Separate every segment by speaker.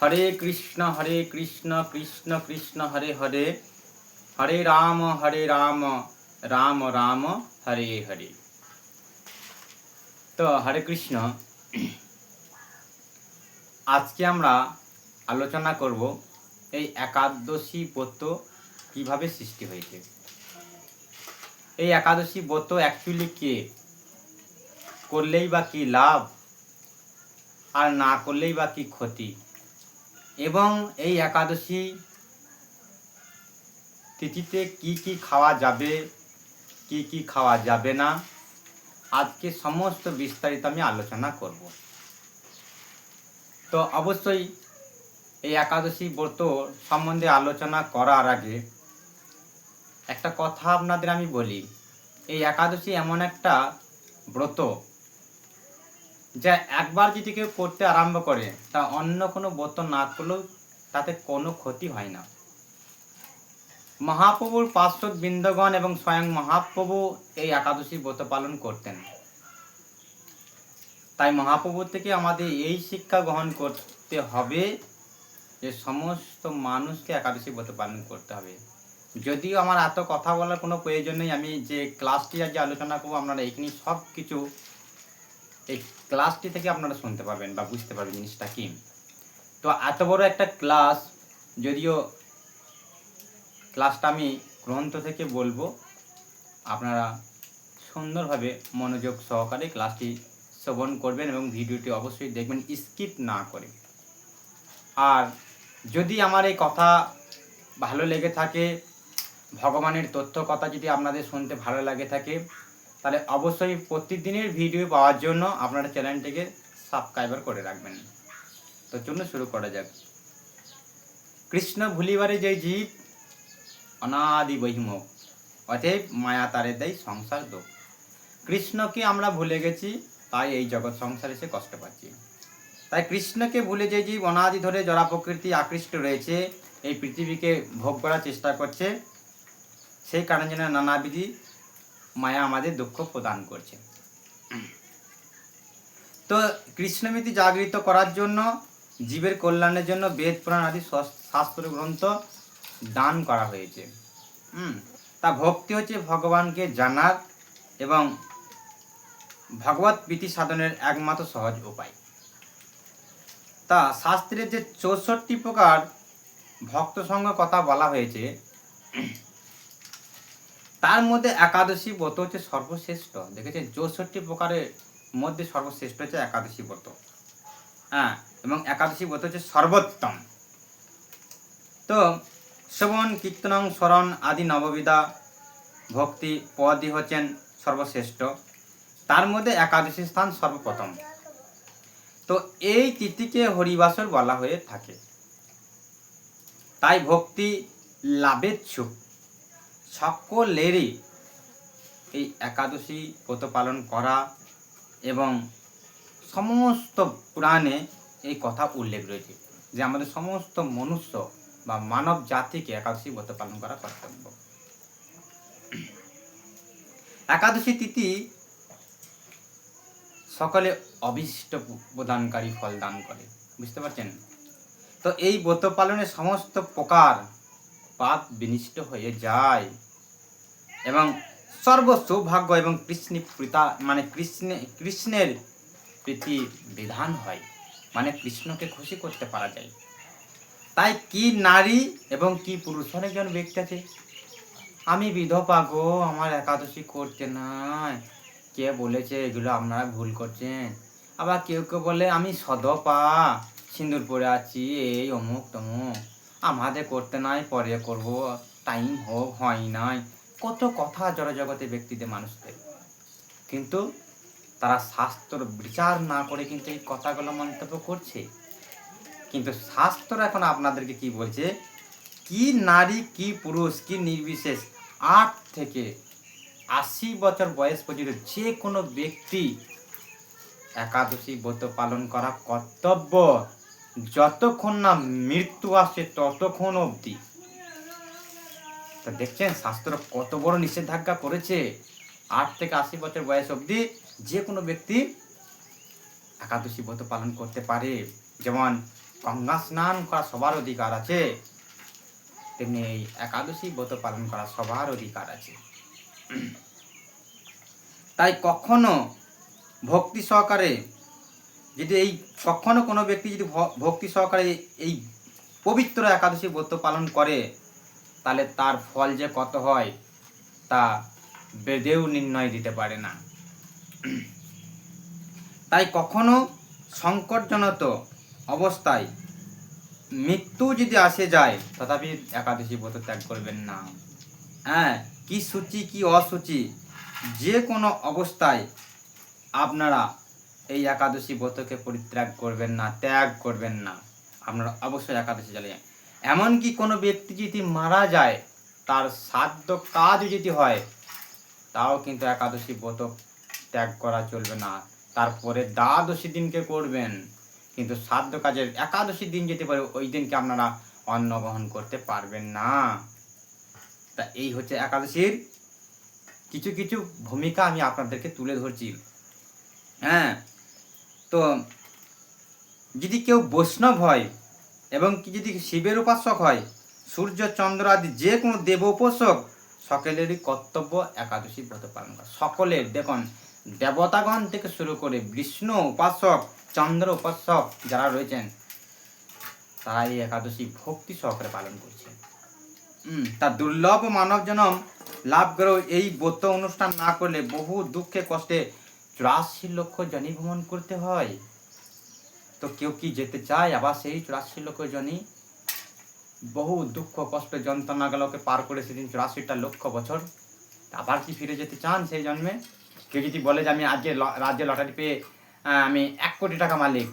Speaker 1: হরে কৃষ্ণ কৃষ্ণ কৃষ্ণ হরে হরে, হরে রাম রাম রাম হরে হরে। তো হরে কৃষ্ণ, আজকে আমরা আলোচনা করব এই একাদশী ব্রত কিভাবে সৃষ্টি হয়েছে। এই একাদশী ব্রত অ্যাকচুয়ালি কে করলেই বা কি লাভ, আর না করলেই বা কি ক্ষতি, এবং এই একাদশী তিথিতে কি কি খাওয়া যাবে, কি কি খাওয়া যাবে না, আজকে সমস্ত বিস্তারিত আমি আলোচনা করব। তো অবশ্যই এই একাদশী ব্রত সম্বন্ধে আলোচনা করার আগে একটা কথা আপনাদের আমি বলি। এই একাদশী এমন একটা ব্রত যা একবার যদি কেউ করতে আরম্ভ করে, তা অন্য কোনো ব্রত না করলেও তাতে কোনো ক্ষতি হয় না। মহাপ্রভুর পার্শ্বদ বৃন্দগণ এবং স্বয়ং মহাপ্রভু এই একাদশী ব্রত পালন করতেন। তাই মহাপ্রভুর থেকে আমাদের এই শিক্ষা গ্রহণ করতে হবে যে সমস্ত মানুষকে একাদশী ব্রত পালন করতে হবে। যদিও আমার এত কথা বলার কোনো প্রয়োজন নেই, আমি যে ক্লাসটি আজ আলোচনা করবো আপনারা এখানে সব কিছু এই ক্লাসটি থেকে আপনারা শুনতে পারবেন বা বুঝতে পারবেন জিনিসটা কি। তো এত বড় একটা ক্লাস, যদিও ক্লাসটা আমি গ্রন্থ থেকে বলবো, আপনারা সুন্দরভাবে মনোযোগ সহকারে ক্লাসটি শ্রবণ করবেন এবং ভিডিওটি অবশ্যই দেখবেন স্কিপ না করে। আর যদি আমার এই কথা ভালো লেগে থাকে, ভগবানের তথ্য কথা যদি আপনাদের শুনতে ভালো লাগে থাকে, তাহলে অবশ্যই প্রতিদিনের ভিডিও পাওয়ার জন্য আপনারা চ্যানেলটিকে সাবস্ক্রাইবার করে রাখবেন। তো চলুন শুরু করা যাক। কৃষ্ণ ভুলিবারে যে জীব অনাদি বহিমুখ, অতএব মায়া তারে দেয় সংসার দোষ। কৃষ্ণকে আমরা ভুলে গেছি, তাই এই জগৎ সংসারে সে কষ্ট পাচ্ছি। তাই কৃষ্ণকে ভুলে যে জীব অনাদি ধরে জড়া প্রকৃতি আকৃষ্ট রয়েছে, এই পৃথিবীকে ভোগ করার চেষ্টা করছে, সেই কারণে যেন নানাবিধি মায়া আমাদের দুঃখ প্রদান করছে। তো কৃষ্ণমিতি জাগৃত করার জন্য, জীবের কল্যাণের জন্য বেদ পুরাণ আদি শাস্ত্র গ্রন্থ দান করা হয়েছে। তা ভক্তি হচ্ছে ভগবানকে জানার এবং ভগবত প্রীতি সাধনের একমাত্র সহজ উপায়। তা শাস্ত্রের যে 64 প্রকার ভক্ত সঙ্গ কথা বলা হয়েছে, তার মধ্যে একাদশী ব্রত হচ্ছে সর্বশ্রেষ্ঠ। দেখেছেন, 64 প্রকারের মধ্যে সর্বশ্রেষ্ঠ হচ্ছে একাদশী ব্রত। এবং একাদশী ব্রত হচ্ছে সর্বোত্তম। তো শ্রবণ কীর্তন স্মরণ আদি নববিধা ভক্তি পদই হচ্ছেন সর্বশ্রেষ্ঠ। তার মধ্যে একাদশী স্থান সর্বপ্রথম। তো এই তিথিকে হরিবাসর বলা হয়ে থাকে। তাই ভক্তি লাভেচ্ছুক সকলেরই এই একাদশী ব্রত পালন করা, এবং সমস্ত পুরাণে এই কথা উল্লেখ রয়েছে যে আমাদের সমস্ত মনুষ্য বা মানব জাতিকে একাদশী ব্রত পালন করা কর্তব্য। একাদশী তিথি সকলে অভীষ্ট প্রদানকারী ফল দান করে, বুঝতে পারছেন? তো এই ব্রত পালনের সমস্ত প্রকার পাপ বিনষ্ট হয়ে যায় এবং সর্ব সৌভাগ্য এবং কৃষ্ণের প্রীতি বিধান হয়, মানে কৃষ্ণকে খুশি করতে পারা যায়। তাই কি নারী এবং কি পুরুষ, অনেকজন ব্যক্তি আছে, আমি বিধবা গো, আমার একাদশী করতে নাই, কে বলেছে এগুলো আপনারা ভুল করছেন। আবার কেউ কেউ বলে আমি সদপা, সিঁদুর পরে আছি, এই অমুক তমুক, আমাদের করতে নাই, পরে করব, টাইম হোক, হয় নাই, কত কথা জড়জগতের ব্যক্তিদের মানুষদের। কিন্তু তারা শাস্ত্র বিচার না করে কিন্তু এই কথাগুলো মন্তব্য করছে। কিন্তু শাস্ত্র এখন আপনাদেরকে কি বলছে, কি নারী কি পুরুষ কি নির্বিশেষ 8 থেকে 80 বছর বয়স পর্যন্ত যে কোনো ব্যক্তি একাদশী ব্রত পালন করা কর্তব্য, যতক্ষণ না মৃত্যু আসে ততক্ষণ অবধি। তা দেখছেন শাস্ত্র কত বড় নিষেধাজ্ঞা করেছে। 8 থেকে 80 বছর বয়স অবধি যে কোনো ব্যক্তি একাদশী ব্রত পালন করতে পারে। যেমন গঙ্গা স্নান করা সবার অধিকার আছে, তেমনি এই একাদশী ব্রত পালন করা সবার অধিকার আছে। তাই কখনো ভক্তি সহকারে যদি কখনো কোনো ব্যক্তি যদি ভক্তি সহকারে এই পবিত্র একাদশী ব্রত পালন করে, তাহলে তার ফল যে কত হয় তা বেদেও নির্ণয় দিতে পারে না। তাই কখনো সংকটজনক অবস্থায় মৃত্যু যদি আসে যায়, তথাপি একাদশী ব্রত ত্যাগ করবেন না। হ্যাঁ, কি সূচি কি অসুচি, যে কোনো অবস্থায় আপনারা এই একাদশী ব্রতকে পরিত্যাগ করবেন না, ত্যাগ করবেন না। আপনারা অবশ্যই একাদশী চালিয়ে, এমনকি কোনো ব্যক্তি যদি মারা যায়, তার শ্রাদ্ধ কাজ যদি হয়, তাও কিন্তু একাদশী ব্রত ত্যাগ করা চলবে না। তারপরে দ্বাদশী দিনকে করবেন, কিন্তু শ্রাদ্ধ কাজের একাদশী দিন যেতে পারে, ওই দিনকে আপনারা অন্ন গ্রহণ করতে পারবেন না। তা এই হচ্ছে একাদশীর কিছু কিছু ভূমিকা আমি আপনাদেরকে তুলে ধরছি। হ্যাঁ, তো যদি কেউ বৈষ্ণব হয় এবং যদি শিবের উপাসক হয়, সূর্য চন্দ্র আদি যে কোনো দেব উপাসক, সকলেরই কর্তব্য একাদশী ব্রত পালন করা। সকলের, দেখুন, দেবতাগণ থেকে শুরু করে বিষ্ণু উপাসক, চন্দ্র উপাসক যারা রয়েছেন, তারা এই একাদশী ভক্তি সহকারে পালন করছে। তার দুর্লভ মানব জনম লাভ করেও এই ব্রত অনুষ্ঠান না করলে বহু দুঃখে কষ্টে 84 লক্ষ জনি ভ্রমণ করতে হয়। তো কেউ কি যেতে চায় আবার সেই 84 লক্ষ জনি বহু দুঃখ কষ্ট যন্ত্রণাগুলোকে পার করে সেদিন 84টা লক্ষ বছর আবার কি ফিরে যেতে চান সেই জন্মে? কেউ যদি বলে যে আমি আজকে রাজ্যে লটারি পেয়ে আমি 1 কোটি টাকা মালিক,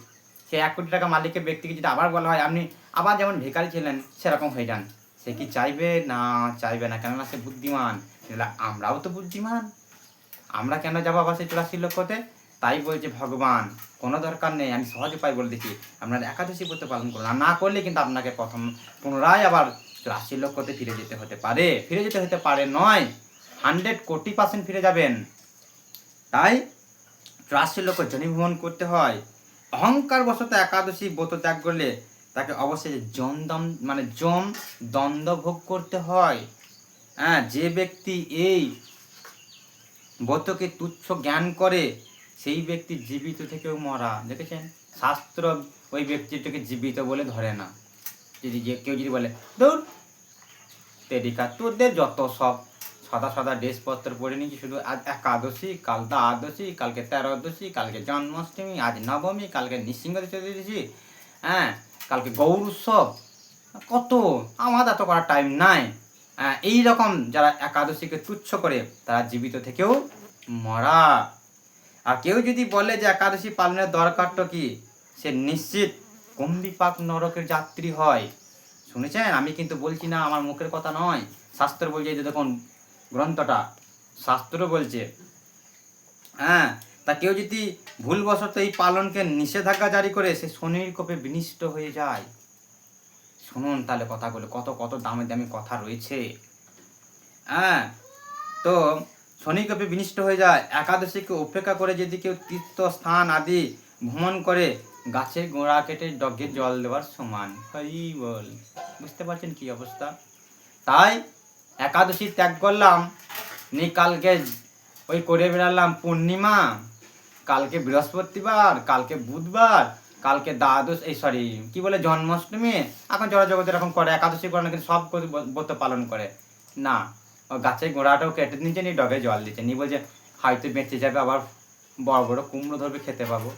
Speaker 1: সেই 1 কোটি টাকা মালিকের ব্যক্তিকে যদি আবার বলা হয় আপনি আবার যেমন ভিখারি ছিলেন সেরকম হয়ে যান, সে কি চাইবে? না, চাইবে না, কেননা সে বুদ্ধিমান। আমরাও তো বুদ্ধিমান, আমরা কেন যাবো আবার সেই 84 লক্ষতে? তাই বলছে ভগবান, কোনো দরকার নেই, আমি সহজ উপায় বলে দিচ্ছি, আপনার একাদশী ব্রত পালন করুন। আর না করলে কিন্তু আপনাকে পুনরায় আবার 84 লক্ষতে ফিরে যেতে হতে পারে নয়, 100% ফিরে যাবেন। তাই 84 লক্ষ জনি ভ্রমণ করতে হয়। অহংকার বশত একাদশী ব্রত ত্যাগ করলে তাকে অবশ্যই যম দ্বন্দ্ব ভোগ করতে হয়। হ্যাঁ, যে ব্যক্তি এই ব্রতকে তুচ্ছ জ্ঞান করে, সেই ব্যক্তি জীবিত থেকেও মরা। দেখেছেন, শাস্ত্র ওই ব্যক্তিটাকে জীবিত বলে ধরে না। কেউ যদি বলে দূর তেরিকা, তোদের যত সব সাদা ড্রেসপত্র পরে নিয়েছি, শুধু আজ একাদশী, কাল দ্বাদশী, কালকে 13দশী, কালকে জন্মাষ্টমী, আজ নবমী, কালকে নৃসিংহ চতুর্দশী, হ্যাঁ, কালকে গৌর উৎসব, কত, আমাদের এত করার টাইম নাই। এই রকম যারা একাদশীকে তুচ্ছ করে, তারা জীবিত থেকেও মরা। আর কেউ যদি বলে যে একাদশী পালনের দরকারটা কি, সে নিশ্চিত কুম্ভিপাক নরকের যাত্রী হয়। শুনেছেন, আমি কিন্তু বলছি না, আমার মুখের কথা নয়, শাস্ত্র বলছে। যে দেখুন গ্রন্থটা, শাস্ত্র বলছে। হ্যাঁ, তা কেউ যদি ভুলবশত এই পালনকে নিষেধাজ্ঞা জারি করে, সে শনির কোপে বিনিষ্ট হয়ে যায়। শুনুন তাহলে কথাগুলো, কত কত দামি দামি কথা রয়েছে। হ্যাঁ, তো শনি কোপে বিনিষ্ট হয়ে যায়। একাদশীকে উপেক্ষা করে যদি কেউ তীর্থস্থান আদি ভ্রমণ করে, গাছের গোড়া কেটে ডগে জল দেওয়ার সমান। হরি বল, বুঝতে পারছেন কি অবস্থা? তাই একাদশী ত্যাগ করলাম, কালকে ওই করে বেড়ালাম পূর্ণিমা, কালকে বৃহস্পতিবার, কালকে বুধবার, কালকে দ্বাদশ, কি বলে জন্মাষ্টমী। এখন জড়জগতে এরকম করে, একাদশী করে না, কিন্তু সব ব্রত পালন করে না। ও গাছের গোড়াটাও কেটে নিচ্ছে, নি ডগে জল দিচ্ছে, নি বলছে হয়তো বেঁচে যাবে, আবার বড় বড় কুমড়ো ধরবে, খেতে পাবো।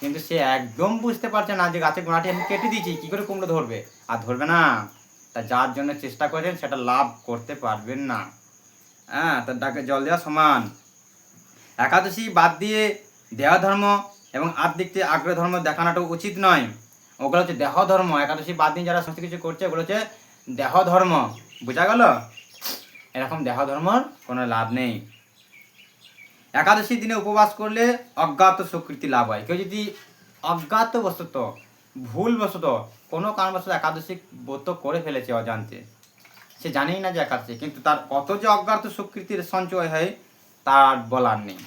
Speaker 1: কিন্তু সে একদম বুঝতে পারছে না যে গাছের গোড়াটি আমি কেটে দিয়েছি, কি করে কুমড়ো ধরবে? আর ধরবে না। তা যার জন্য চেষ্টা করেন সেটা লাভ করতে পারবেন না। হ্যাঁ, তার ডাকে জল দেওয়া সমান। একাদশী বাদ দিয়ে দেহ ধর্ম এবং আর্থিক থেকে আগ্রহ ধর্ম দেখানোটা উচিত নয়। ওগুলো হচ্ছে দেহ ধর্ম। একাদশী বাদ দিয়ে যারা সমস্ত কিছু করছে, ওগুলো হচ্ছে দেহ ধর্ম। বোঝা গেল? এরকম দেহ ধর্মর কোনো লাভ নেই। একাদশী দিনে উপবাস করলে অজ্ঞাত সুকৃতি লাভ হয়। কেউ যদি অজ্ঞাতবশত, ভুলবশত, কোনো কারণবশত একাদশী ব্রত করে ফেলেছে অজান্তে, সে জানেই না যে একাদশী, কিন্তু তার কত যে অজ্ঞাত সুকৃতির সঞ্চয় হয় তার বলার নেই।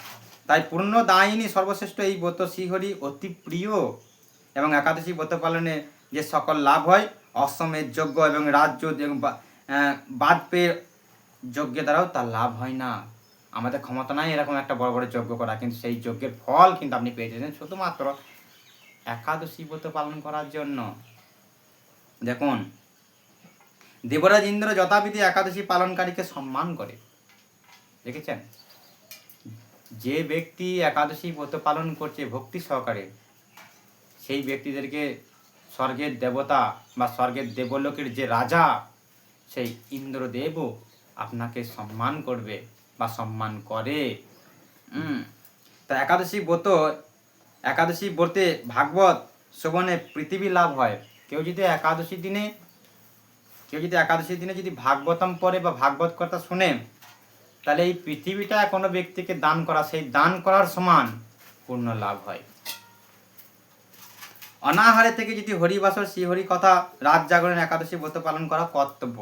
Speaker 1: তাই পূর্ণ দায়িনী সর্বশ্রেষ্ঠ এই ব্রত শ্রীহরি অতি প্রিয়, এবং একাদশী ব্রত পালনে যে সকল লাভ হয় অশ্বমেধ যজ্ঞ এবং রাজ্য এবং বাজপেয়ীর যজ্ঞ দ্বারাও তার লাভ হয় না। আমাদের ক্ষমতা নাই এরকম একটা বড় বড় যজ্ঞ করা, কিন্তু সেই যজ্ঞের ফল কিন্তু আপনি পেয়েছেন শুধুমাত্র একাদশী ব্রত পালন করার জন্য। দেখুন, দেবরাজ ইন্দ্র যথাবিধি একাদশী পালনকারীকে সম্মান করে, দেখেছেন? যে ব্যক্তি একাদশী ব্রত পালন করছে ভক্তি সহকারে, সেই ব্যক্তিদেরকে স্বর্গের দেবতা বা স্বর্গের দেবলোকের যে রাজা সেই ইন্দ্রদেবও আপনাকে সম্মান করবে বা সম্মান করে। তা একাদশী ব্রতে ভাগবত শ্রবণে পৃথিবী লাভ হয়। কেউ যদি একাদশী দিনে যদি ভাগবতম পড়ে বা ভাগবত কথা শুনে, তাহলে এই পৃথিবীটা কোনো ব্যক্তিকে দান করা, সেই দান করার সমান পূর্ণ লাভ হয়। অনাহারে থেকে যদি হরিবাসর শ্রীহরি কথা রাত জাগরণ একাদশী ব্রত পালন করা কর্তব্য।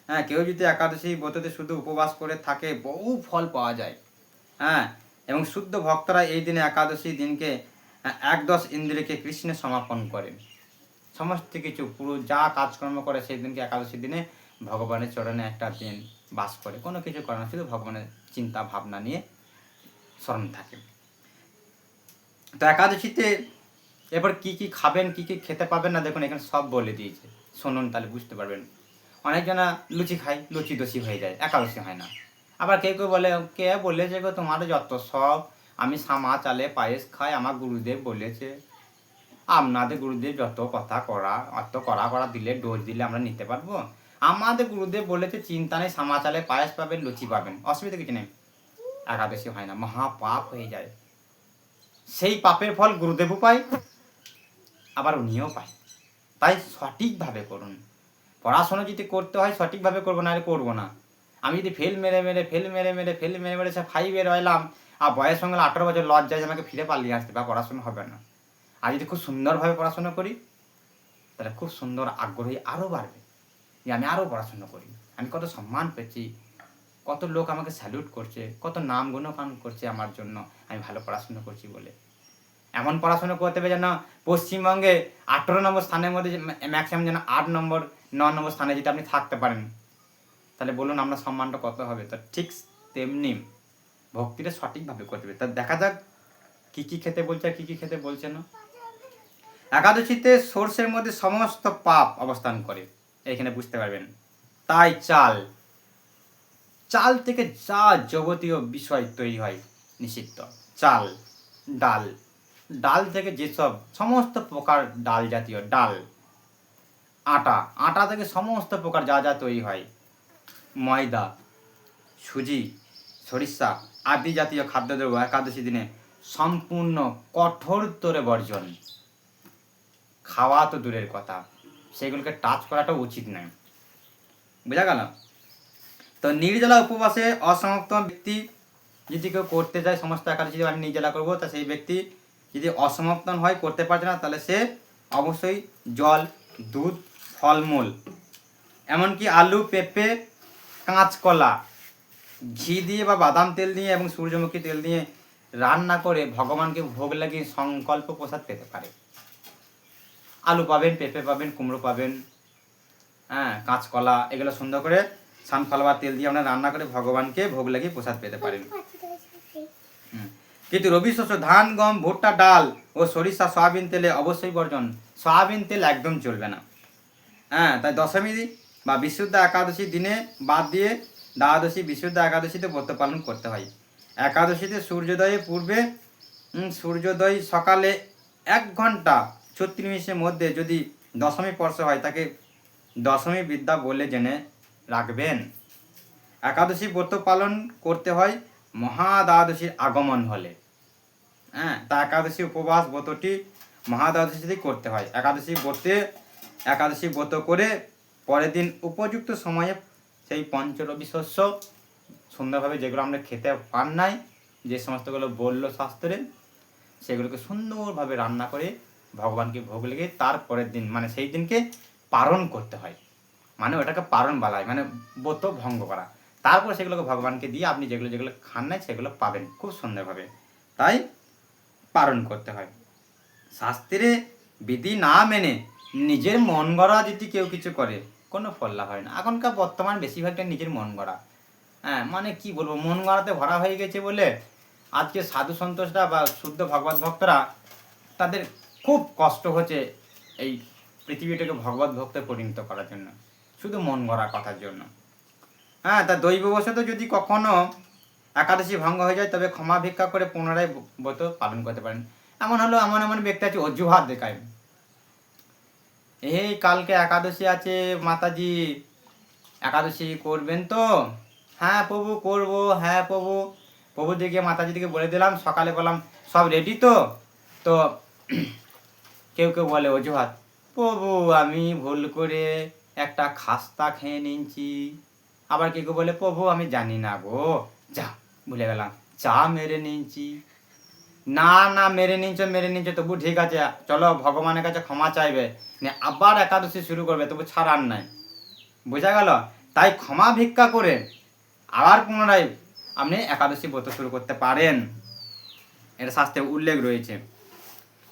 Speaker 1: হ্যাঁ, কেউ যদি একাদশী ব্রততে শুধু উপবাস করে থাকে বহু ফল পাওয়া যায়। হ্যাঁ, এবং শুদ্ধ ভক্তরা এই দিনে একাদশী দিনকে ১-১০ ইন্দ্রিয়কে কৃষ্ণে সমাপন করেন। সমস্ত কিছু পুরো যা কাজকর্ম করে সেই দিনকে একাদশী দিনে ভগবানের চরণে একটা দিন বাস করে, কোনো কিছু করে না, শুধু ভগবানের চিন্তা ভাবনা নিয়ে স্মরণ থাকে। তো একাদশীতে এবার কি কি খাবেন, কি কি খেতে পাবেন না, দেখুন এখানে সব বলে দিয়েছে, শুনুন তাহলে বুঝতে পারবেন। অনেকজনা লুচি খায়, লুচি দোষী হয়ে যায়, একাদশী হয় না। আবার কেউ কেউ বলে, কে বলেছে গো তোমার যত সব, আমি সামা চালে পায়েস খাই, আমার গুরুদেব বলেছে। আপনাদের গুরুদেব যত কথা করা, অত করা দিলে ডোজ দিলে আমরা নিতে পারবো? আমাদের গুরুদেব বলেছে চিন্তা নেই, সামা চালে পায়েস পাবেন, লুচি পাবেন, অসুবিধা কিছু নেই। একাদশী হয় না, মহাপাপ হয়ে যায়। সেই পাপের ফল গুরুদেবও পায়, আবার উনিও পায়। তাই সঠিকভাবে করুন। পড়াশোনা যদি করতে হয় সঠিকভাবে করবো, না হলে করবো না। আমি যদি ফেল মেরে মেরে সে 5-এ রইলাম, আর বয়স সঙ্গে 18 বছর, লজ্জায় আমাকে ফিরে পালিয়ে আসতে বা পড়াশোনা হবে না। আর যদি খুব সুন্দরভাবে পড়াশোনা করি, তাহলে খুব সুন্দর আগ্রহী আরও বাড়বে যে আমি আরও পড়াশোনা করি। আমি কত সম্মান পেয়েছি, কত লোক আমাকে স্যালুট করছে, কত নাম গুণগান করছে আমার জন্য, আমি ভালো পড়াশোনা করছি বলে। এমন পড়াশোনা করতে হবে যেন পশ্চিমবঙ্গে 18 নম্বর স্থানের মধ্যে ম্যাক্সিমাম যেন 8 নম্বর 9 নম্বর স্থানে যদি আপনি থাকতে পারেন, তাহলে বলুন আপনার সম্মানটা কত হবে। তা ঠিক তেমনি ভক্তিটা সঠিকভাবে করতে হবে। তা দেখা যাক কী কী খেতে বলছে আর কী কী খেতে বলছে না। একাদশীতে সর্ষের মধ্যে সমস্ত পাপ অবস্থান করে, এখানে বুঝতে পারবেন। তাই চাল থেকে যা যাবতীয় বিষয় তৈরি হয় নিষিদ্ধ। চাল, ডাল থেকে যেসব সমস্ত প্রকার ডাল জাতীয় ডাল, আটা থেকে সমস্ত প্রকার যা যা তৈরি হয়, ময়দা, সুজি, সরিষা আদি জাতীয় খাদ্যদ্রব্য একাদশী দিনে সম্পূর্ণ কঠোরতরে বর্জন। খাওয়া তো দূরের কথা, সেগুলোকে টাচ করাটা উচিত নয়। বোঝা গেল? তো নির্জলা উপবাসে অসমাপ্ত ব্যক্তি যদি কেউ করতে চায়, সমস্ত একাদশী আমি নির্জলা করবো, তা সেই ব্যক্তি যদি অসমাপ্তন হয়, করতে পারছে না, তাহলে সে অবশ্যই জল, দুধ, ফলমূল, এমনকি আলু, পেঁপে, কাঁচকলা ঘি দিয়ে বা বাদাম তেল দিয়ে এবং সূর্যমুখী তেল দিয়ে রান্না করে ভগবানকে ভোগ লাগিয়ে সংকল্প প্রসাদ পেতে পারে। আলু পাবেন, পেঁপে পাবেন, কুমড়ো পাবেন, হ্যাঁ, কাঁচকলা, এগুলো সুন্দর করে সানফ্লাওয়ার তেল দিয়ে আমরা রান্না করে ভগবানকে ভোগ লাগিয়ে প্রসাদ পেতে পারেন। কিন্তু রবি শস্য ধান, গম, ভুট্টা, ডাল ও সরিষা, সয়াবিন তেলে অবশ্যই বর্জন। সয়াবিন তেল একদম চলবে না। হ্যাঁ, তাই দশমী বা বিশুদ্ধ একাদশী দিনে বাদ দিয়ে দ্বাদশী বিশুদ্ধ একাদশীতে ব্রত পালন করতে হয়। একাদশীতে সূর্যোদয়ের পূর্বে সূর্যোদয় সকালে 1 ঘন্টা 36 মিনিটের মধ্যে যদি দশমী স্পর্শ হয়, তাকে দশমী বিদ্যা বলে জেনে রাখবেন। একাদশী ব্রত পালন করতে হয় মহাদ্বাদশীর আগমন হলে। হ্যাঁ, তা একাদশী উপবাস ব্রতটি মহাদ্বাদশীতেই করতে হয়। একাদশী ব্রত করে পরের দিন উপযুক্ত সময়ে সেই পঞ্চরবি শস্য সুন্দরভাবে, যেগুলো আমরা খেতে পান নাই, যে সমস্তগুলো বললো শাস্ত্রে, সেগুলোকে সুন্দরভাবে রান্না করে ভগবানকে ভোগ লেগে তারপরের দিন মানে সেই দিনকে পারণ করতে হয়। মানে ওটাকে পারণ বলা হয়, মানে ব্রত ভঙ্গ করা। তারপর সেগুলোকে ভগবানকে দিয়ে আপনি যেগুলো যেগুলো খান নাই সেগুলো পাবেন খুব সুন্দরভাবে। তাই পালন করতে হয়। শাস্ত্রে বিধি না মেনে নিজের মন গড়া যদি কেউ কিছু করে কোনো ফল লাভ হয় না। এখনকার বর্তমান বেশিরভাগটা নিজের মন গড়া। হ্যাঁ, মানে কি বলবো, মন গড়াতে ভরা হয়ে গেছে বলে আজকে সাধু সন্তোষরা বা শুদ্ধ ভগবত ভক্তরা তাদের খুব কষ্ট হচ্ছে এই পৃথিবীটাকে ভগবত ভক্তে পরিণত করার জন্য, শুধু মন গড়া কথার জন্য। হ্যাঁ, তা দৈববশত যদি কখনো একাদশী ভঙ্গ হয়ে যায় তবে ক্ষমা ভিক্ষা করে পুনরায় ব্রত পালন করতে পারেন। এমন হলো এমন এমন ব্যক্তি আছে অজুহাত দেখায়, এই কালকে একাদশী আছে মাতাজি, একাদশী করবেন তো? হ্যাঁ প্রভু করব, হ্যাঁ প্রভু। প্রভু দিকে মাতাজি দিকে বলে দিলাম, সকালে বললাম সব রেডি তো? তো কেউ কেউ বলে অজুহাত, প্রভু আমি ভুল করে একটা খাস্তা খেয়ে নিয়েছি। আবার কেউ কেউ বলে প্রভু আমি জানি না গো, যা ভুলে গেলাম, চা মেরে নিয়েছি। না না, মেরে নিয়েছো তবু ঠিক আছে, চলো ভগবানের কাছে ক্ষমা চাইবে, আবার একাদশী শুরু করবে, তবু ছাড়ার নাই। বোঝা গেল? তাই ক্ষমা ভিক্ষা করে আবার পুনরায় আপনি একাদশী ব্রত শুরু করতে পারেন, এটা শাস্ত্রে উল্লেখ রয়েছে।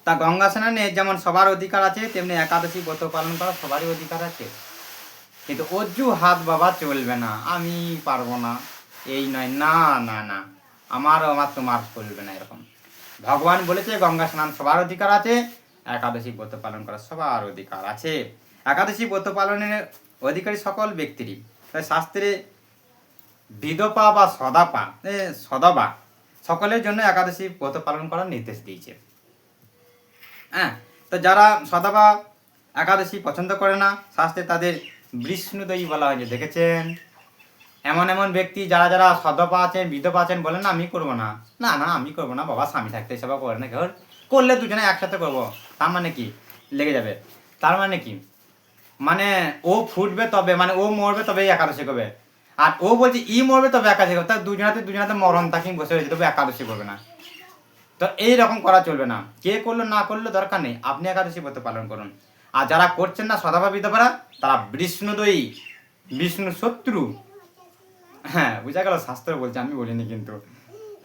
Speaker 1: তা গঙ্গা স্নানে যেমন সবার অধিকার আছে, তেমনি একাদশী ব্রত পালন করা সবারই অধিকার আছে। কিন্তু অজুহাত বাবা চলবে না, আমি পারবো না, এই নয়, না না না, আমার তোমার চলবে না এরকম। ভগবান বলেছে গঙ্গা স্নান সবার অধিকার আছে, একাদশী ব্রত পালন করা সবার অধিকার আছে। একাদশী ব্রত পালনের অধিকারী সকল ব্যক্তিরই। তাই শাস্ত্রে বিধবা বা সদবা সকলের জন্য একাদশী ব্রত পালন করার নির্দেশ দিয়েছে। হ্যাঁ, তো যারা সদবা একাদশী পছন্দ করে না, শাস্ত্রে তাদের বিষ্ণুদয়ী বলা হয়েছে, দেখেছেন? এমন এমন ব্যক্তি যারা যারা সদবা আছেন, বিধবা আছেন, বলেন না আমি করবো না, না না আমি করবো না বাবা, স্বামী থাকতে এসব করে না, ঘর করলে দুজনে একসাথে করবো। তার মানে কি? লেগে যাবে। তার মানে কি? মানে ও ফুটবে তবে, মানে ও মরবে তবে একাদশী করবে, আর ও বলছে ই মরবে তবে একাদশী করবে, তার দুজনাতে মরণ তাকে বসে রয়েছে, তবে একাদশী করবে না। তো এইরকম করা চলবে না। কে করলো না করলো দরকার নেই, আপনি একাদশী ব্রত পালন করুন। আর যারা করছেন না সদাবা বিধবারা, তারা বিষ্ণুদয়ী, বিষ্ণু শত্রু। হ্যাঁ, বুঝা গেল? শাস্ত্র বলছে, আমি বলিনি কিন্তু।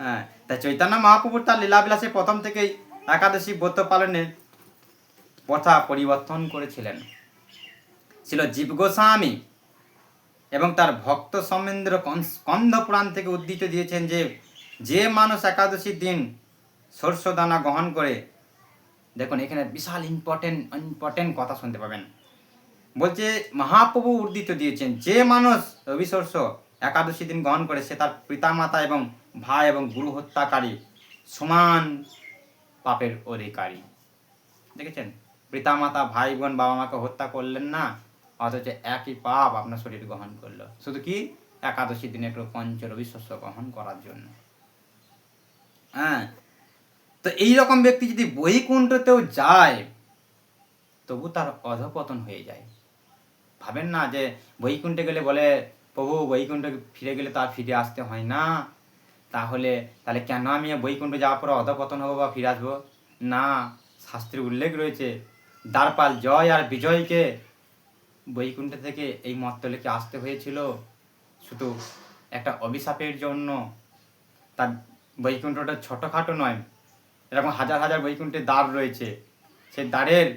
Speaker 1: হ্যাঁ, তাই চৈতন্য মহাপ্রভু তার লীলাবিলাসে প্রথম থেকেই একাদশী ব্রত পালনের প্রথা পরিবর্তন করেছিলেন। ছিল জীব গোস্বামী এবং তার ভক্ত সৌমেন্দ্র স্কন্ধ পুরাণ থেকে উদ্ধৃত দিয়েছেন যে যে মানুষ একাদশীর দিন শস্য দানা গ্রহণ করে, দেখুন এখানে বিশাল ইম্পর্টেন্ট কথা শুনতে পাবেন। বলছে মহাপ্রভু উদ্ধৃত দিয়েছেন, যে মানুষ রবিশস্য একাদশী দিন গ্রহণ করে সে তার পিতামাতা এবং ভাই এবং গুরু হত্যাকারী সমান পাপের অধিকারী। দেখেছেন? পিতামাতা, ভাই বোন, বাবা মাকে হত্যা করলেন না, অথচ একই পাপ আপনার শরীর গ্রহণ করলো, শুধু কি একাদশী দিনে একটু পঞ্চ রবিশস্য গ্রহণ করার জন্য। হ্যাঁ, তো এইরকম ব্যক্তি যদি বৈকুণ্ঠতেও যায় তবু তার অধঃপতন হয়ে যায়। ভাবেন না যে বৈকুণ্ঠে গেলে বলে প্রভু বৈকুণ্ঠে ফিরে গেলে তো আর ফিরে আসতে হয় না, তাহলে কেন আমি বৈকুণ্ঠ যাওয়ার পরে অধঃপতন হবো বা ফিরে আসবো না? শাস্ত্রে উল্লেখ রয়েছে, দ্বারপাল জয় আর বিজয়কে বৈকুণ্ঠ থেকে এই মর্তলোকে আসতে হয়েছিল শুধু একটা অভিশাপের জন্য। তার বৈকুণ্ঠটা ছোটোখাটো নয়, এরকম হাজার হাজার বৈকুণ্ঠের দ্বার রয়েছে, সেই দ্বারের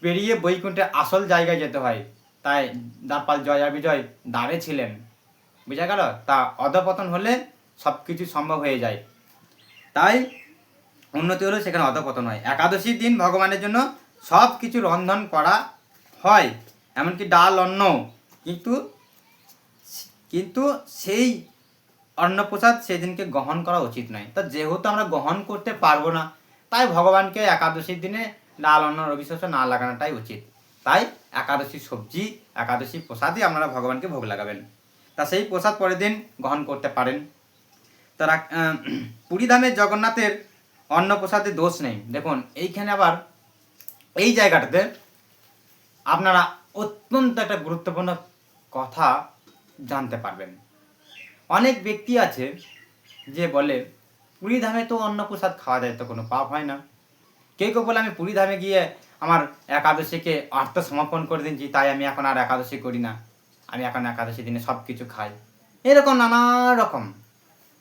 Speaker 1: পেরিয়ে বৈকুণ্ঠের আসল জায়গায় যেতে হয়। তাই দ্বারপাল জয় আর বিজয় দ্বারে ছিলেন। বুঝা গেল? তা অধঃপতন হলে সব কিছু সম্ভব হয়ে যায়, তাই উন্নতি হলে সেখানে অধঃপতন হয়। একাদশীর দিন ভগবানের জন্য সব কিছু রন্ধন করা হয়, এমনকি ডাল অন্ন, কিন্তু সেই অন্নপ্রসাদ সেদিনকে গ্রহণ করা উচিত নয়। তা যেহেতু আমরা গ্রহণ করতে পারবো না, তাই ভগবানকে একাদশীর দিনে ডাল অন্ন রবিশস্য না লাগানোটাই উচিত। তাই একাদশী সবজি, একাদশী প্রসাদই আপনারা ভগবানকে ভোগ লাগাবেন। তা সেই প্রসাদ পরের দিন গ্রহণ করতে পারেন। তারা পুরীধামের জগন্নাথের অন্নপ্রসাদে দোষ নেই। দেখুন এইখানে আবার এই জায়গাটাতে আপনারা অত্যন্ত একটা গুরুত্বপূর্ণ কথা জানতে পারবেন। অনেক ব্যক্তি আছে যে বলে পুরীধামে তো অন্নপ্রসাদ খাওয়া যায়, তো কোনো পাপ হয় না। কেউ কেউ বলে আমি পুরীধামে গিয়ে আমার একাদশীকে আত্মসমর্পণ করে দিয়েছি, তাই আমি এখন আর একাদশী করি না, আমি এখন একাদশী দিনে সব কিছু খাই। এরকম নানা রকম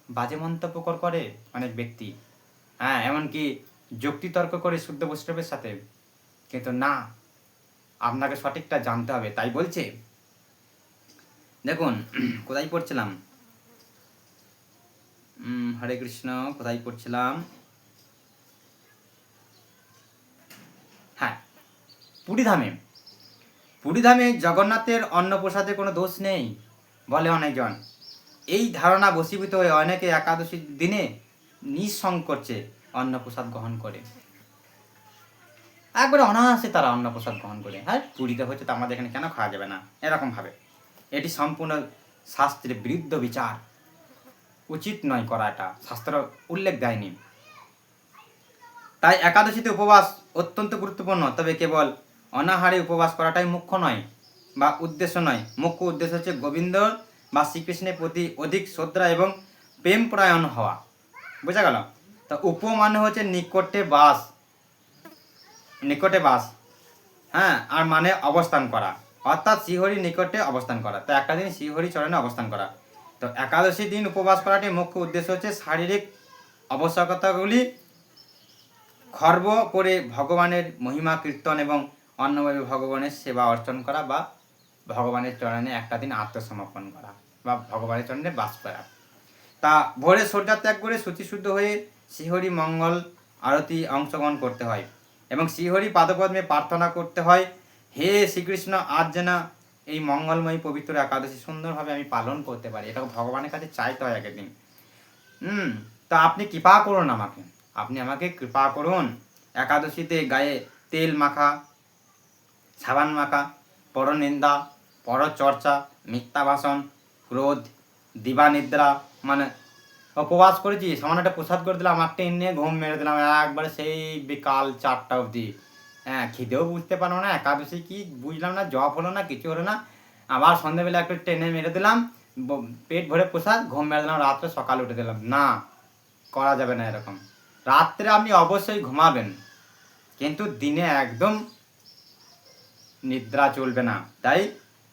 Speaker 1: বাজে মন্তব্য করে অনেক ব্যক্তি। হ্যাঁ, এমনকি যুক্তিতর্ক করে শুদ্ধ বৈষ্ণবের সাথে। কিন্তু না, আপনাকে সঠিকটা জানতে হবে। তাই বলছে, দেখুন কোথায় পড়ছিলাম, হরে কৃষ্ণ, কোথায় পড়ছিলাম, হ্যাঁ, পুরীধামে জগন্নাথের অন্নপ্রসাদে কোনো দোষ নেই বলে অনেকজন। এই ধারণা বশীভূত হয়ে অনেকে একাদশীর দিনে নিঃসংকোচে অন্নপ্রসাদ গ্রহণ করে, একবারে অনায়াসে তারা অন্নপ্রসাদ গ্রহণ করে। হ্যাঁ, পুরীতে হচ্ছে তো আমাদের এখানে কেন খাওয়া যাবে না, এরকম ভাবে। এটি সম্পূর্ণ শাস্ত্রের বিরুদ্ধ বিচার, উচিত নয় করা, এটা শাস্ত্র উল্লেখ দেয়নি। তাই একাদশীতে উপবাস অত্যন্ত গুরুত্বপূর্ণ, তবে কেবল অনাহারে উপবাস করাটাই মুখ্য নয় বা উদ্দেশ্য নয়। মুখ্য উদ্দেশ্য হচ্ছে গোবিন্দ বা শ্রীকৃষ্ণের প্রতি অধিক শ্রদ্ধা এবং প্রেমপরায়ণ হওয়া। বোঝা গেল? তা উপ মানে হচ্ছে নিকটে বাস, হ্যাঁ, আর মানে অবস্থান করা, অর্থাৎ শ্রীহরির নিকটে অবস্থান করা। তো একটা দিন শ্রীহরি চরণে অবস্থান করা। তো একাদশী দিন উপবাস করাটি মুখ্য উদ্দেশ্য হচ্ছে শারীরিক আবশ্যকতাগুলি খর্ব করে ভগবানের মহিমা কীর্তন এবং অন্যভাবে ভগবানের সেবা অর্চন করা বা ভগবানের চরণে একটা দিন আত্মসমর্পণ করা বা ভগবানের চরণে বাস করা। তা ভোরে সূর্যা ত্যাগ করে শুচিশুদ্ধ হয়ে শ্রীহরি মঙ্গল আরতি অংশগ্রহণ করতে হয় এবং শ্রীহরি পাদপদ্মে প্রার্থনা করতে হয়, হে শ্রীকৃষ্ণ, আজ যেন এই মঙ্গলময়ী পবিত্র একাদশী সুন্দরভাবে আমি পালন করতে পারি। এটা ভগবানের কাছে চাইতে হয় একদিন। তা আপনি কৃপা করুন আমাকে, আপনি আমাকে কৃপা করুন। একাদশীতে গায়ে তেল মাখা, সাবান মাখা, পরনিন্দা, পরচর্চা, মিথ্যা ভাষণ, ক্রোধ, দিবানিদ্রা, মানে উপবাস করেছি, সামান্য একটা প্রসাদ করে দিলাম, একটা নিয়ে ঘুম মেরে দিলাম একবারে সেই বিকাল 4টা অবধি। হ্যাঁ, খিদেও বুঝতে পারবো না, একাদশী কি বুঝলাম না, জব হলো না, কিছু হলো না। আবার সন্ধ্যেবেলা একটু টেনে মেরে দিলাম, পেট ভরে প্রসাদ, ঘুম মেরে দিলাম, রাত্রে সকালে উঠে দিলাম। না, করা যাবে না এরকম। রাত্রে আপনি অবশ্যই ঘুমাবেন, কিন্তু দিনে একদম নিদ্রা চলবে না। তাই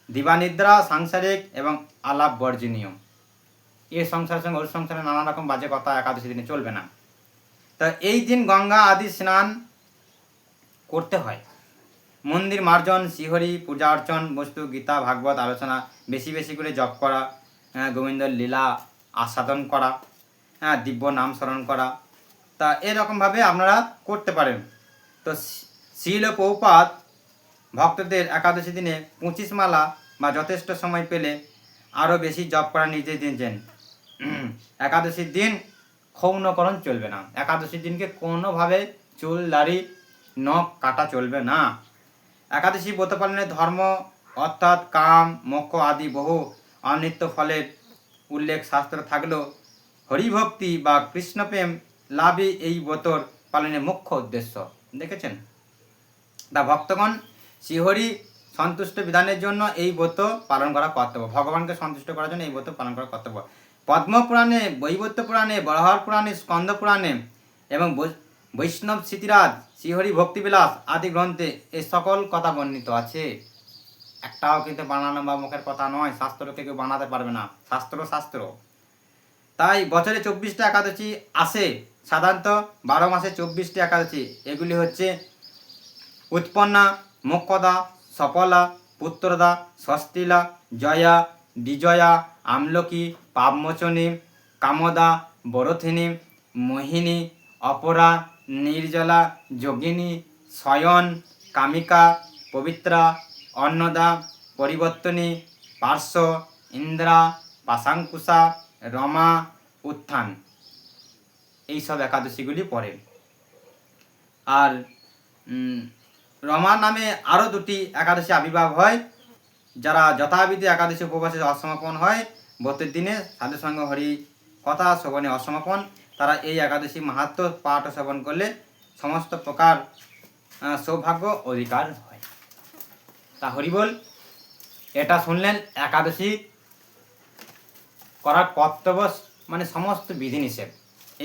Speaker 1: দিবানিদ্রা সাংসারিক এবং আলাপ বর্জনীয়। এই সংসারের সঙ্গে ওর সংসারে নানা রকম বাজে কথা একাদশী দিনে চলবে না। তা এই দিন গঙ্গা আদি স্নান করতে হয়, মন্দির মার্জন, শ্রীহরি পূজা অর্চন, বস্তু গীতা ভাগবত আলোচনা, বেশি বেশি করে জপ করা, গোবিন্দর লীলা আস্বাদন করা, দিব্য নাম স্মরণ করা। তা এরকমভাবে আপনারা করতে পারেন। তো শ্রীল প্রভুপাদ ভক্তদের একাদশী দিনে 25 মালা বা যথেষ্ট সময় পেলে আরও বেশি জপ করা নির্দেশ দিয়েছেন। একাদশীর দিন ক্ষৌণকরণ চলবে না, একাদশীর দিনকে কোনোভাবে চুল দাড়ি নখ কাটা চলবে না। একাদশী ব্রত পালনের ধর্ম অর্থাৎ কাম মোক্ষ আদি বহু অনিত্য ফলের উল্লেখ শাস্ত্র থাকলেও হরিভক্তি বা কৃষ্ণপ্রেম লাভই এই ব্রতর পালনের মুখ্য উদ্দেশ্য। দেখেছেন? তা ভক্তগণ শ্রীহরি সন্তুষ্ট বিধানের জন্য এই ব্রত পালন করা কর্তব্য, ভগবানকে সন্তুষ্ট করার জন্য এই ব্রত পালন করা কর্তব্য। পদ্মপুরাণে, বৈবর্ত পুরাণে, বরাহর পুরাণে, স্কন্দ পুরাণে এবং বৈষ্ণব স্মৃতিরাজ, শ্রীহরি ভক্তিবিলাস আদি গ্রন্থে এই সকল কথা বর্ণিত আছে। একটাও কিন্তু বানানো বা মুখের কথা নয়, শাস্ত্রকে কেউ বানাতে পারবে না, শাস্ত্র। তাই বছরে 24টা একাদশী আসে, সাধারণত 12 মাসে 24টি একাদশী। এগুলি হচ্ছে উৎপন্না, মোক্ষদা, সফলা, পুত্রদা, ষষ্ঠীলা, জয়া, বিজয়া, আমলকি, পাপমোচনী, কামদা, বরথিনী, মোহিনী, অপরা, নির্জলা, যোগিনী, শয়ন, কামিকা, পবিত্রা, অন্নদা, পরিবর্তনী, পার্শ্ব, ইন্দ্রা, পাশাঙ্কুশা, রমা, উত্থান, এইসব একাদশীগুলি পড়ে। আর রমা নামে আরও 2টি একাদশী আবির্ভাব হয়। যারা যথাবিধি একাদশী উপবাসে অসমাপন হয়, ব্রতের দিনে সাধু সঙ্গ হরি কথা শ্রবণে অসমাপন, তারা এই একাদশী মাহাত্ম্য পাঠ ও শ্রবণ করলে সমস্ত প্রকার সৌভাগ্য অধিকার হয়। তা হরিবল, এটা শুনলেন একাদশী করার কর্তব্য, মানে সমস্ত বিধিনিষেধ।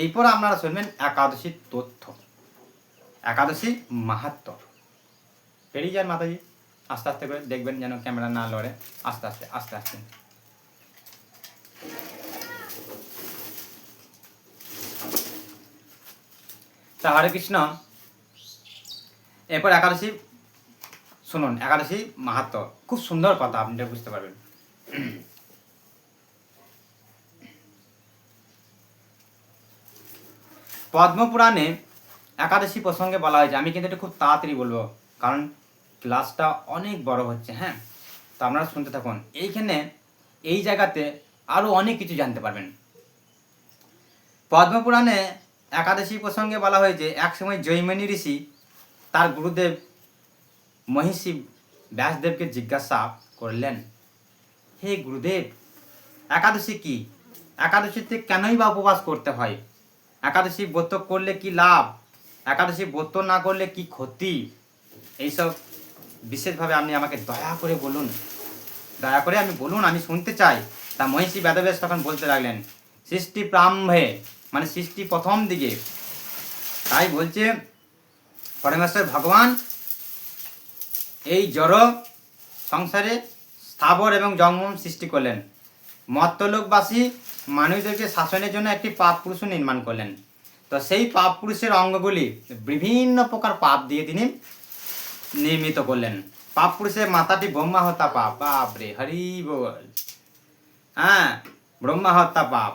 Speaker 1: এরপর আপনারা শুনবেন একাদশীর তথ্য, একাদশী মাহাত্ম্য। পেরিয়ে যান মাতাজি, আস্তে আস্তে করে, দেখবেন যেন ক্যামেরা না লড়ে, আস্তে আস্তে। তা হরে কৃষ্ণ, এরপর একাদশী শুনুন একাদশী মাহাত্ম্য, খুব সুন্দর কথা, আপনি বুঝতে পারবেন। পদ্মপুরাণে একাদশী প্রসঙ্গে বলা হয়েছে, আমি কিন্তু এটা খুব তাড়াতাড়ি বলবো কারণ ক্লাসটা অনেক বড় হচ্ছে, হ্যাঁ, তো আপনারা শুনতে থাকুন। এইখানে এই জায়গাতে আরও অনেক কিছু জানতে পারবেন। পদ্মপুরাণে একাদশী প্রসঙ্গে বলা হয়েছে, একসময় জৈমিনী ঋষি তার গুরুদেব মহিষী ব্যাসদেবকে জিজ্ঞাসা করলেন, হে গুরুদেব, একাদশী কি? একাদশীতে কেনই বা উপবাস করতে হয়? একাদশী ব্রত করলে কি লাভ? একাদশী ব্রত না করলে কি ক্ষতি? এইসব বিশেষভাবে আপনি আমাকে দয়া করে বলুন, দয়া করে আমি বলুন, আমি শুনতে চাই। তা মহিষী বেদব্যাস তখন বলতে লাগলেন, সৃষ্টি প্রারম্ভে, মানে সৃষ্টি প্রথম দিকে, তাই বলছে পরমেশ্বর ভগবান এই জড় সংসারে স্থাবর এবং জঙ্গম সৃষ্টি করলেন। মর্তলোকবাসী মানুষদেরকে শাসনের জন্য একটি পাপ পুরুষ নির্মাণ করলেন। তো সেই পাপ পুরুষের অঙ্গগুলি বিভিন্ন প্রকার পাপ দিয়ে তিনি নির্মিত করলেন। পাপ পুরুষের মাথাটি ব্রহ্মা হত্যা পাপ, বাপ রে হরি বল, হ্যাঁ, ব্রহ্মা হত্যা পাপ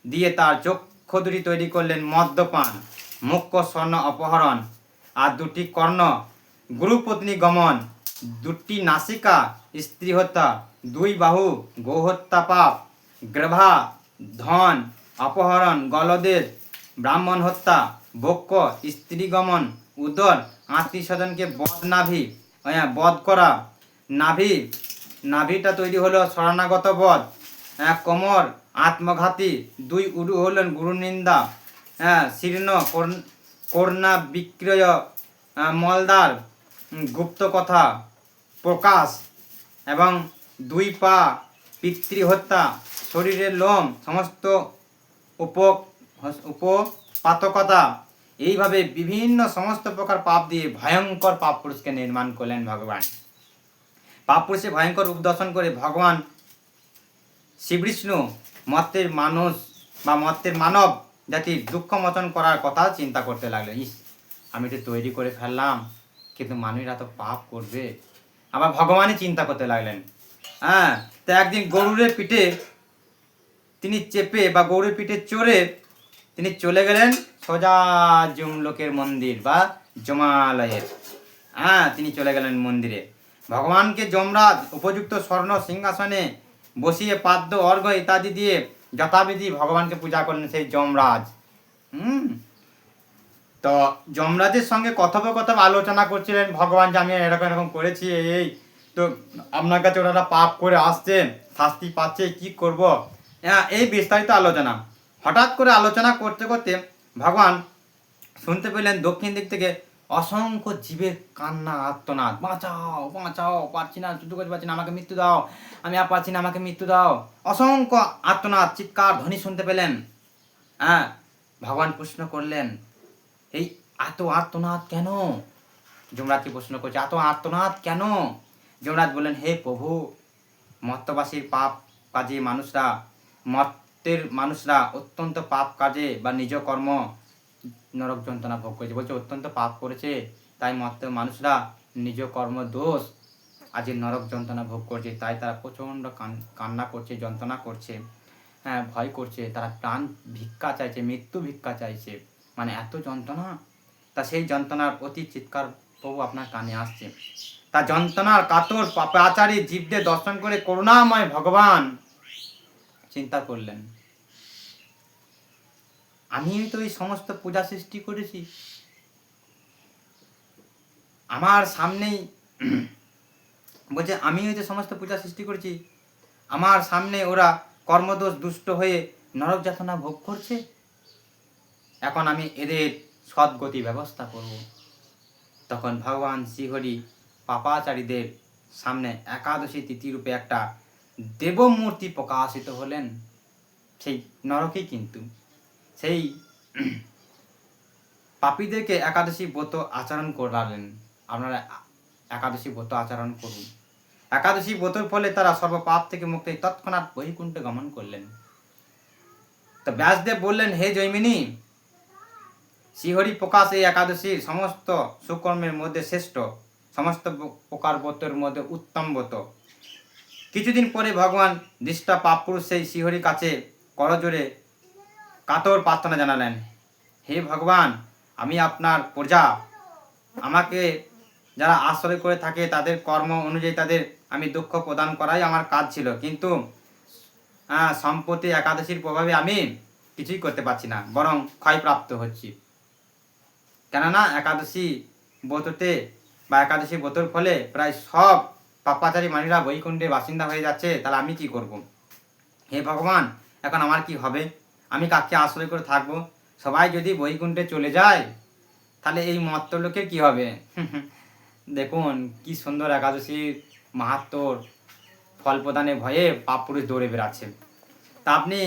Speaker 1: দিয়ে তার চক্ষু দুটি তৈরি করলেন মদ্যপান, মুখ্য স্বর্ণ অপহরণ, আর দুটি কর্ণ গুরুপত্নী গমন, দুটি নাসিকা স্ত্রী হত্যা, দুই বাহু গোহত্যা পাপ, গ্রভা ধন অপহরণ, গলদের ব্রাহ্মণ হত্যা, বক্ষ স্ত্রী গমন, উদর আত্মীয় স্বজনকে বধ করা, নাভিটা তৈরি হলো শরণাগত বধ, কোমর আত্মঘাতী, দুই উরু হলেন গুরু নিন্দা, শীর্ণ করুণা বিক্রয়, মলদার গুপ্ত কথা প্রকাশ, এবং দুই পা পিতৃহত্যা, শরীরের লোম সমস্ত উপপাতকতা। এইভাবে বিভিন্ন সমস্ত প্রকার পাপ দিয়ে ভয়ঙ্কর পাপ পুরুষকে নির্মাণ করলেন ভগবান। পাপ পুরুষে ভয়ঙ্কর রূপ দর্শন করে ভগবান শ্রীবিষ্ণু মর্তের মানুষ বা মর্তের মানব জাতির দুঃখ মোচন করার কথা চিন্তা করতে লাগলেন। আমি তো তৈরি করে ফেললাম, কিন্তু মানুষরা তো পাপ করবে। আবার ভগবানই চিন্তা করতে লাগলেন। তো একদিন গরুরের পিঠে তিনি চেপে বা গরুর পিঠে চড়ে তিনি চলে গেলেন সোজা যমলোকের মন্দির বা যমালয়ের। তিনি চলে গেলেন মন্দিরে। ভগবানকে যমরাজ উপযুক্ত স্বর্ণ সিংহাসনে বসিয়ে পাদ্য অর্ঘ্য ইত্যাদি দিয়ে যথাবিধি ভগবানকে পূজা করলেন সেই যমরাজ। তো যমরাজের সঙ্গে কথোপকথন আলোচনা করছিলেন ভগবান যে আমি এরকম এরকম করেছি, এই তো আপনার কাছে ওরা পাপ করে আসছে, শাস্তি পাচ্ছে, কি করব, এই বিস্তারিত আলোচনা। হঠাৎ করে আলোচনা করতে করতে ভগবান শুনতে পেলেন দক্ষিণ দিক থেকে অসংখ্য জীবের কান্না আর্তনাদ, বাঁচাও বাঁচাও, পারছি না, যুদ্ধ করতে পারছি না, আমাকে মৃত্যু দাও, আমি আর পারছি না, আমাকে মৃত্যু দাও। অসংখ্য আর্তনাদ, চিৎকার ধ্বনি শুনতে পেলেন। ভগবান প্রশ্ন করলেন, এই এত আর্তনাদ কেন? যমরাজকে প্রশ্ন করছে, এত আর্তনাদ কেন? যমরাজ বললেন, হে প্রভু, মর্তবাসীর পাপ কাজে মর্তের মানুষরা অত্যন্ত পাপ কাজে বা নিজ কর্ম নরক যন্ত্রণা ভোগ করেছে। বলছে অত্যন্ত পাপ করেছে, তাই মর্তের মানুষরা নিজ কর্ম দোষ আজ নরক যন্ত্রণা ভোগ করছে, তাই তারা প্রচণ্ড কান্না করছে, যন্ত্রণা করছে, ভয় করছে, তারা প্রাণ ভিক্ষা চাইছে, মৃত্যু ভিক্ষা চাইছে, মানে এত যন্ত্রণা। তা সেই যন্ত্রণার অতি চিৎকার প্রভু আপনার কানে আসছে। তা যন্ত্রণার কাতর পাপাচারী জীবদের দর্শন করে করুণাময় ভগবান চিন্তা করলেন, আমি তো এই সমস্ত পূজা সৃষ্টি করেছি, আমার সামনেই বলছে আমি তো সমস্ত পূজা সৃষ্টি করেছি, আমার সামনে ওরা কর্মদোষ দুষ্ট হয়ে নরক যাতনা ভোগ করছে, এখন আমি এদের সদ্গতি ব্যবস্থা করব। তখন ভগবান শ্রীহরি পাপাচারীদের সামনে একাদশী তিথি রূপে একটা দেবমূর্তি প্রকাশিত হলেন সেই নরকেই। কিন্তু সেই পাপীদেরকে একাদশী ব্রত আচরণ করালেন, আপনারা একাদশী ব্রত আচরণ করুন। একাদশী ব্রতের ফলে তারা সর্বপাপ থেকে মুক্ত তৎক্ষণাৎ বৈকুণ্ঠে গমন করলেন। তো ব্যাসদেব বললেন, হে জৈমিনী, শ্রীহরি প্রকাশ এই একাদশীর সমস্ত সুকর্মের মধ্যে শ্রেষ্ঠ, সমস্ত প্রকার ব্রতের মধ্যে উত্তম ব্রত। কিছুদিন পরে ভগবান দৃষ্টা পাপপুরুষ সেই শ্রীহরির কাছে করজোড়ে কাতর প্রার্থনা জানালেন, হে ভগবান, আমি আপনার প্রজা, আমাকে যারা আশ্রয় করে থাকে তাদের কর্ম অনুযায়ী তাদের আমি দুঃখ প্রদান করাই আমার কাজ ছিল, কিন্তু সম্প্রতি একাদশীর প্রভাবে আমি কিছুই করতে পারছি না, বরং ক্ষয়প্রাপ্ত হচ্ছি। কেননা একাদশী ব্রততে বা একাদশী ব্রতর ফলে প্রায় সব পাপাচারী মানুষরা বৈকুণ্ঠে বাসিন্দা হয়ে যাচ্ছে, তাহলে আমি কি করব? হে ভগবান, এখন আমার কি হবে? আমি কাকে আশ্রয় করে থাকবো? সবাই যদি বৈকুণ্ঠে চলে যায় তাহলে এই মর্ত্যলোকের কি হবে? দেখুন কি সুন্দর একাদশীর মাহাত্ম্যর ফল প্রদানে ভয়ে পাপপুরুষ দৌড়ে বেড়াচ্ছে। তা আপনি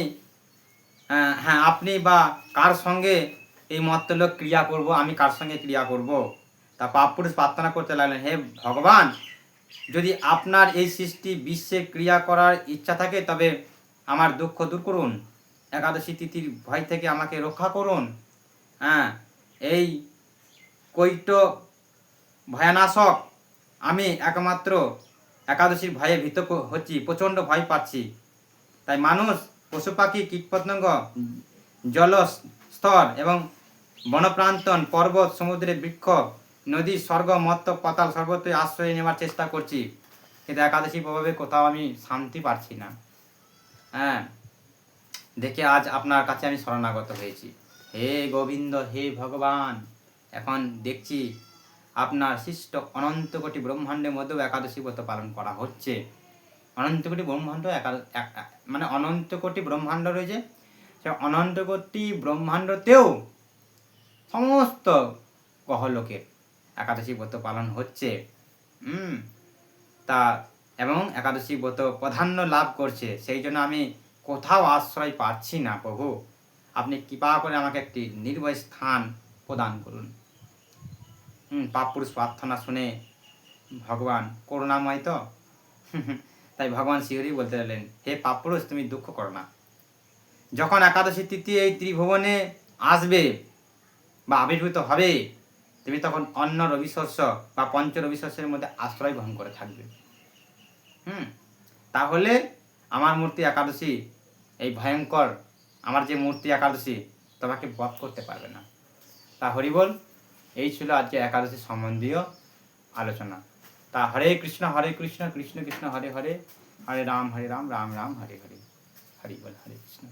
Speaker 1: হ্যাঁ, আপনি বা কার সঙ্গে এই মর্ত্যলোক ক্রিয়া করব, আমি কার সঙ্গে ক্রিয়া করব? তা পাপপুরুষ প্রার্থনা করতে লাগলেন, হে ভগবান, যদি আপনার এই সৃষ্টি বিশ্বে ক্রিয়া করার ইচ্ছা থাকে তবে আমার দুঃখ দূর করুন, একাদশী তিথির ভয় থেকে আমাকে রক্ষা করুন। এই কৈট ভয়ানাশক আমি একমাত্র একাদশীর ভয়ে ভীত হচ্ছি, প্রচণ্ড ভয় পাচ্ছি। তাই মানুষ, পশু পাখি, কীটপতঙ্গ, জলস্তর এবং বনপ্রান্তন, পর্বত, সমুদ্রে বৃক্ষ, নদী, স্বর্গ, মর্ত্য, পাতাল সর্বত্রই আশ্রয় নেওয়ার চেষ্টা করছি, কিন্তু একাদশী প্রভাবে কোথাও আমি শান্তি পাচ্ছি না। দেখে আজ আপনার কাছে আমি শরণাগত হয়েছি। হে গোবিন্দ, হে ভগবান, এখন দেখছি আপনার সৃষ্ট অনন্ত কোটি ব্রহ্মাণ্ডের মধ্যেও একাদশী ব্রত পালন করা হচ্ছে। অনন্ত কোটি ব্রহ্মাণ্ড মানে অনন্ত কোটি ব্রহ্মাণ্ড রয়েছে, সে অনন্ত কোটি ব্রহ্মাণ্ডতেও সমস্ত গ্রহলোকের একাদশী ব্রত পালন হচ্ছে। তা এবং একাদশী ব্রত প্রাধান্য লাভ করছে, সেই জন্য আমি কোথাও আশ্রয় পাচ্ছি না। প্রভু, আপনি কৃপা করে আমাকে একটি নির্ভয় স্থান প্রদান করুন। পাপপুরুষ প্রার্থনা শুনে ভগবান করুণাময় তো, তাই ভগবান শ্রীহরি বলতে লাগলেন, হে পাপপুরুষ, তুমি দুঃখ করো না। যখন একাদশী তিথি এই ত্রিভুবনে আসবে বা আবির্ভূত হবে, তুমি তখন অন্ন রবিশস্য বা পঞ্চ রবিশস্যের মধ্যে আশ্রয় গ্রহণ করে থাকবে। তাহলে আমার মূর্তি একাদশী, এই ভয়ঙ্কর আমার যে মূর্তি একাদশী, তোমাকে বধ করতে পারবে না। তা হরিবল, এই ছিল আজকে একাদশী সম্বন্ধীয় আলোচনা। তা হরে কৃষ্ণ কৃষ্ণ কৃষ্ণ হরে হরে, হরে রাম রাম রাম হরে হরে, হরি বল, হরে কৃষ্ণ।